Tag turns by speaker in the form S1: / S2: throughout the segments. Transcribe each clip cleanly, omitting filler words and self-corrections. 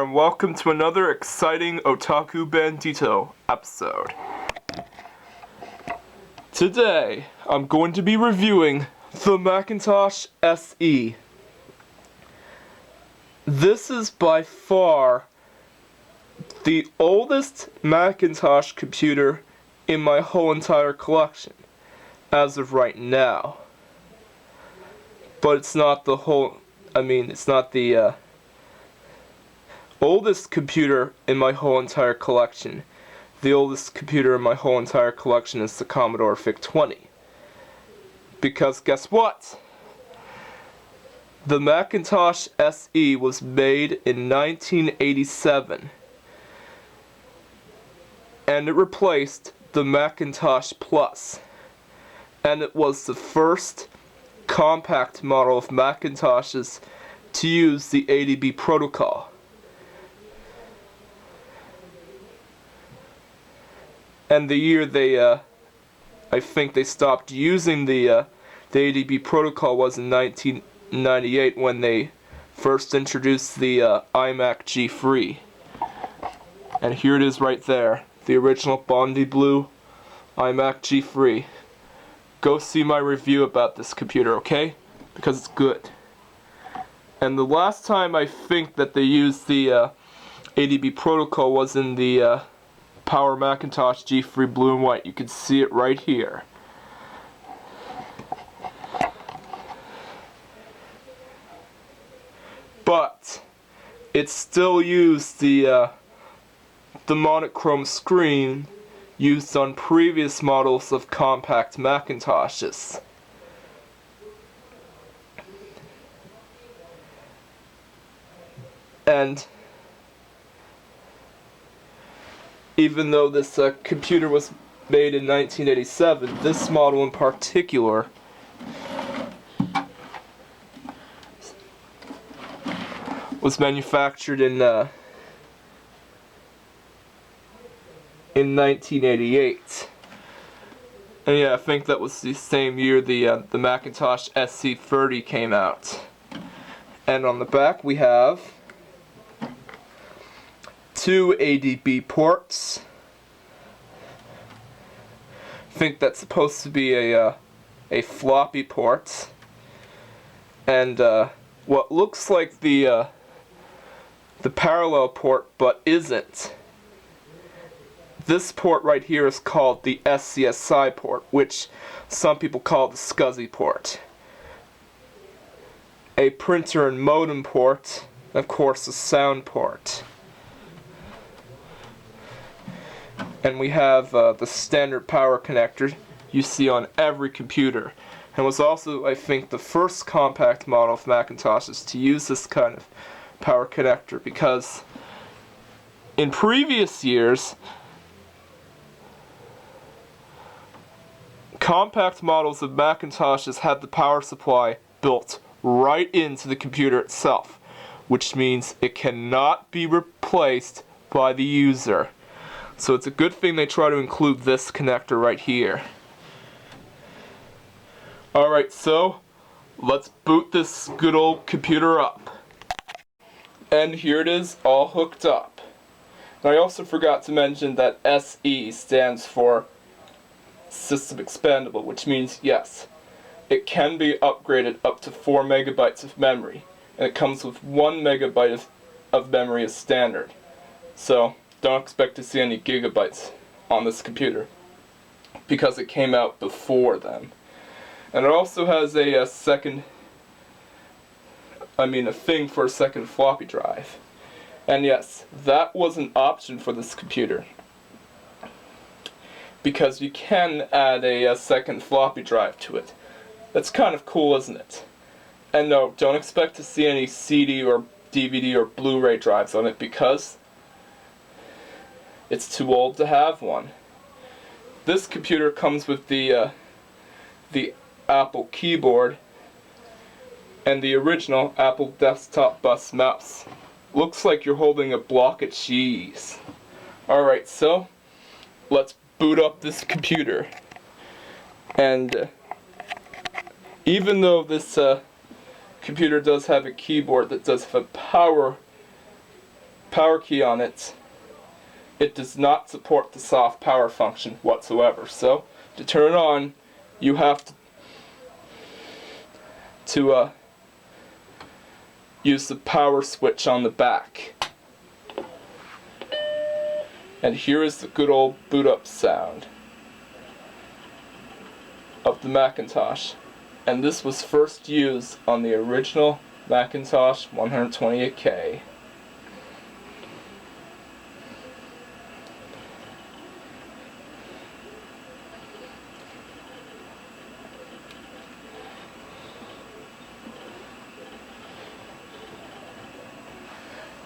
S1: there, and welcome to another exciting Otaku Bandito episode. Today, I'm going to be reviewing the Macintosh SE. This is by far the oldest Macintosh computer in my whole entire collection, as of right now. But it's not the it's not the oldest computer in my whole entire collection. The oldest computer in my whole entire collection is the Commodore VIC-20. Because guess what? The Macintosh SE was made in 1987. And it replaced the Macintosh Plus. And it was the first compact model of Macintoshes to use the ADB protocol. And the year I think they stopped using the ADB protocol was in 1998 when they first introduced the iMac G3. And here it is right there, the original Bondi Blue iMac G3. Go see my review about this computer, okay? Because it's good. And the last time I think that they used the ADB protocol was in the Power Macintosh G3 Blue and White. You can see it right here. But it still used the monochrome screen used on previous models of compact Macintoshes. And even though this computer was made in 1987, this model in particular was manufactured in 1988. And yeah, I think that was the same year the Macintosh SE30 came out. And on the back we have two ADB ports. I think that's supposed to be a floppy port. And what looks like the parallel port but isn't. This port right here is called the SCSI port, which some people call the SCSI port. A printer and modem port, and of course a sound port. And we have the standard power connector you see on every computer. And was also, I think, the first compact model of Macintoshes to use this kind of power connector, because in previous years, compact models of Macintoshes had the power supply built right into the computer itself, which means it cannot be replaced by the user. So it's a good thing they try to include this connector right here. Alright, so let's boot this good old computer up. And here it is, all hooked up. And I also forgot to mention that SE stands for System Expandable, which means, yes, it can be upgraded up to 4 megabytes of memory. And it comes with 1 megabyte of memory as standard. So don't expect to see any gigabytes on this computer, because it came out before then. And it also has a thing for a second floppy drive. And yes, that was an option for this computer, because you can add a second floppy drive to it. That's kind of cool, isn't it? And no, don't expect to see any CD or DVD or Blu-ray drives on it, because it's too old to have one. This computer comes with the Apple keyboard and the original Apple desktop bus mouse. Looks like you're holding a block of cheese. Alright, so let's boot up this computer. And even though this computer does have a keyboard that does have a power power key on it, it does not support the soft power function whatsoever. So to turn it on, you have to use the power switch on the back. And here is the good old boot up sound of the Macintosh. And this was first used on the original Macintosh 128K.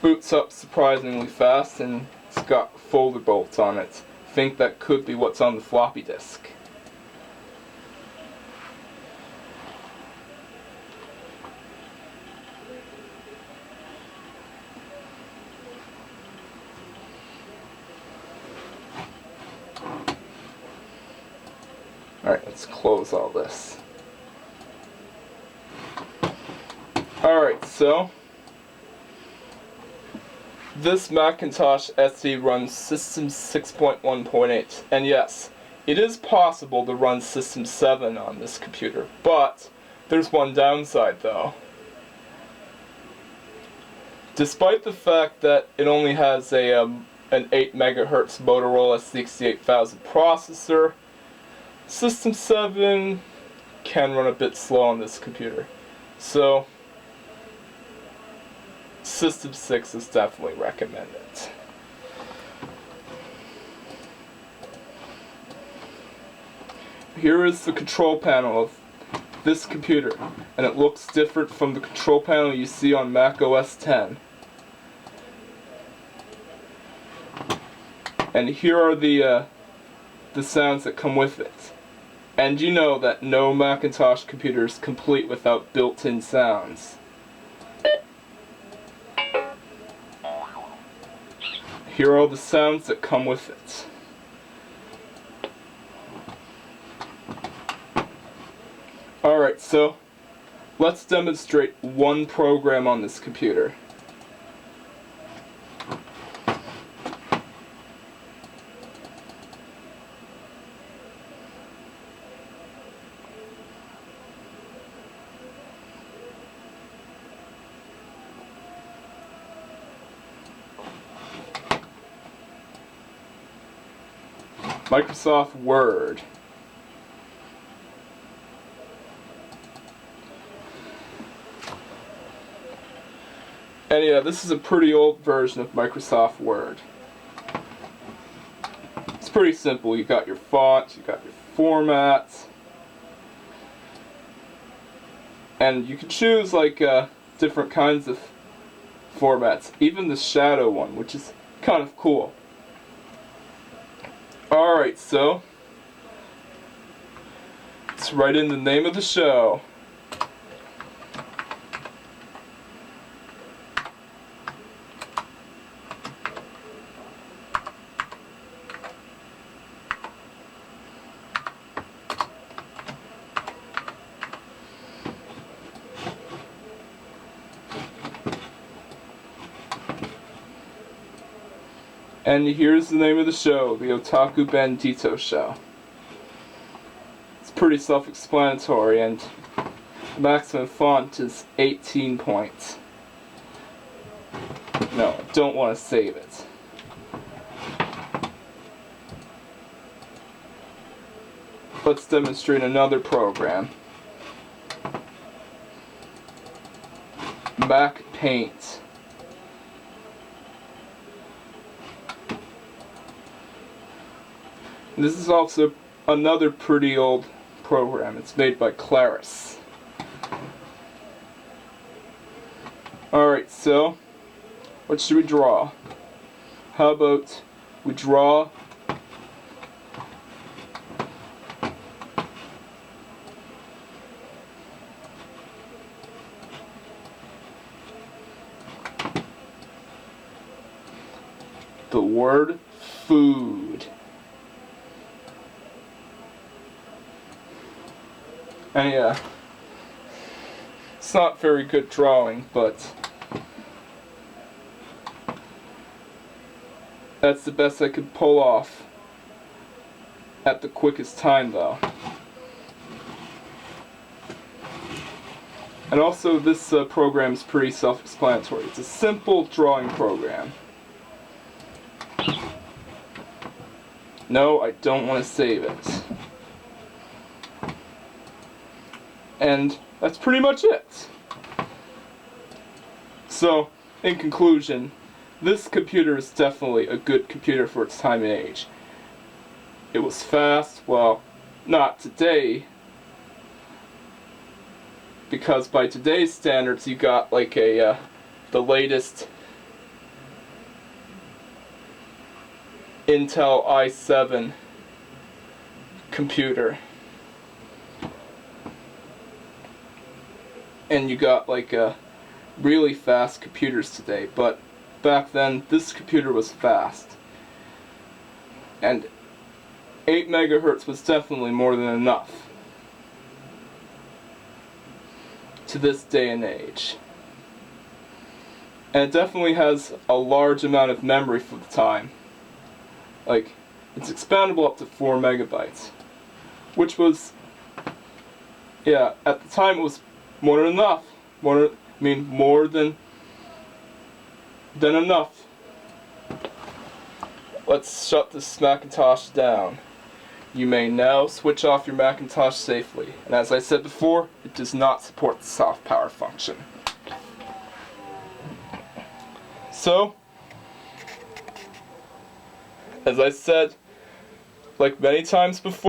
S1: Boots up surprisingly fast, and it's got folder bolts on it. I think that could be what's on the floppy disk. Alright, let's close all this. Alright, so this Macintosh SE runs System 6.1.8, and yes, it is possible to run System 7 on this computer, but there's one downside though. Despite the fact that it only has an 8 MHz Motorola 68000 processor, System 7 can run a bit slow on this computer. So System 6 is definitely recommended. Here is the control panel of this computer, and it looks different from the control panel you see on Mac OS X. And here are the sounds that come with it. And you know that no Macintosh computer is complete without built-in sounds. Here are all the sounds that come with it. Alright, so let's demonstrate one program on this computer. Microsoft Word. And yeah, this is a pretty old version of Microsoft Word. It's pretty simple. You got your font, you got your formats, and you can choose like different kinds of formats, even the shadow one, which is kind of cool. Alright, so let's write in the name of the show. And here's the name of the show, the Otaku Bandito Show. It's pretty self-explanatory, and the maximum font is 18 points. No, I don't want to save it. Let's demonstrate another program. Mac Paint. This is also another pretty old program. It's made by Claris. Alright, so what should we draw? How about we draw the word food. And yeah, it's not very good drawing, but That's the best I could pull off at the quickest time, though. And also, this program is pretty self-explanatory. It's a simple drawing program. No, I don't want to save it. And that's pretty much it. So, in conclusion, this computer is definitely a good computer for its time and age. It was fast, well, not today, because by today's standards you got like the latest Intel i7 computer, and you got like really fast computers today, but back then this computer was fast, and 8 megahertz was definitely more than enough to this day and age. And it definitely has a large amount of memory for the time. Like, it's expandable up to 4 megabytes, which was, yeah, at the time it was more than enough. More than enough. Let's shut this Macintosh down. You may now switch off your Macintosh safely. And as I said before, it does not support the soft power function. So, as I said, like many times before,